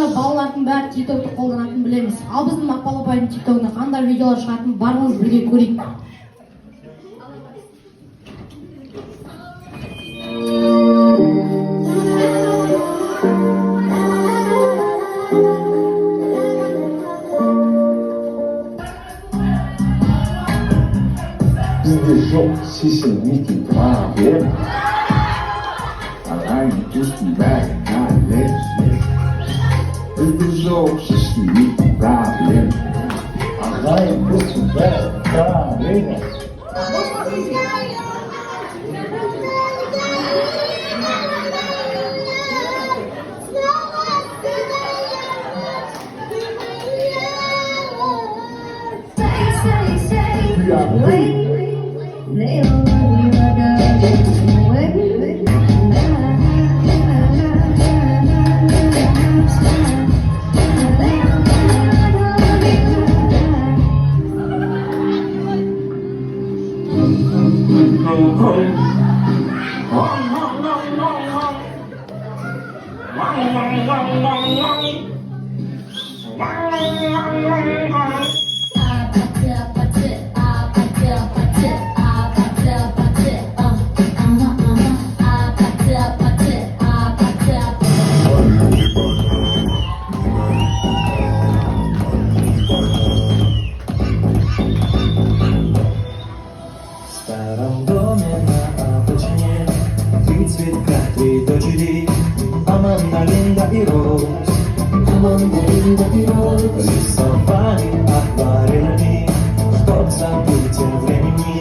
Қазақстанда балалардың бәрі TikTok'ты қолданатынын білеміз. Ал біздің Мақпал апайдың TikTok'ына қандай видеолар шығатынын барыңыз бірге көрейік. Bizde yok sizin mitin problem. Allein üstün Berge, bizde yok sizin mitin problem. Allein üstün Berge. старом доме на обочине три цветка, три дочери, Аманда, Линда и Роуз. Рисовали акварельными, чтоб забыть о времени.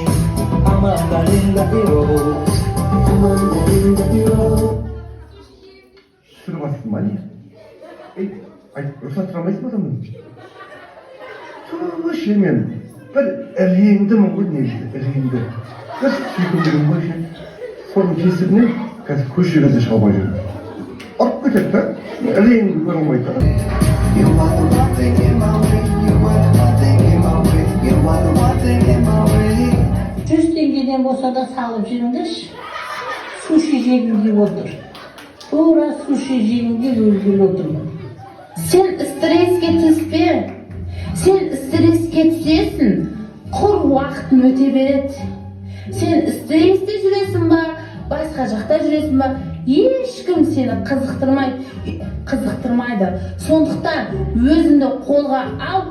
Аманда, Линда и Роуз. Şuraya basın mani. Ay, ruhsat sıramayız mı adamın? Çoğu şeymen. Ben eriyimde mi bu neydi? Eriyimde. Nasıl sürdürdüm bu işi? Sorun kesirine, kaç koşuyor da şabacı. Atlı kette, eriyimde görünmeyi taraf. Жүз теңгеден болса да салып жүріңдерші. Суши жегім деп отыр. Тура суши жегім деп өлгелі отырмын. Sen stresке түспе. Sen stresке түсесің, құр уақытын өте береді. Сен стресте жүресің ба, басқа жақта жүресің ба, ешкім сені қызықтырмайды. Сондықтан өзіңді қолға ал.